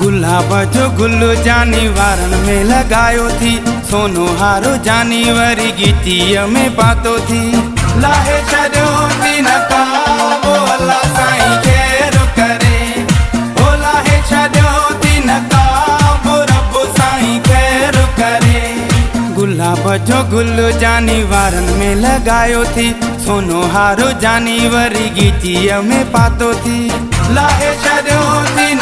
गुलाब जो गुल्लू जानी वारन में लगायो थी, सोनो हारो जानी वरी गीतीअ में पातो थी। लाहे छॾियो थी नकाब अल्लाह साईं ख़ैर करे, ओ लाहे छॾियो थी नकाब रब साईं ख़ैर करे। गुलाब जो गुल्लू जानी वारन में लगायो थी, सोनो हारो जानी वरी गीतीअ में पातो थी। लाहे छॾियो थी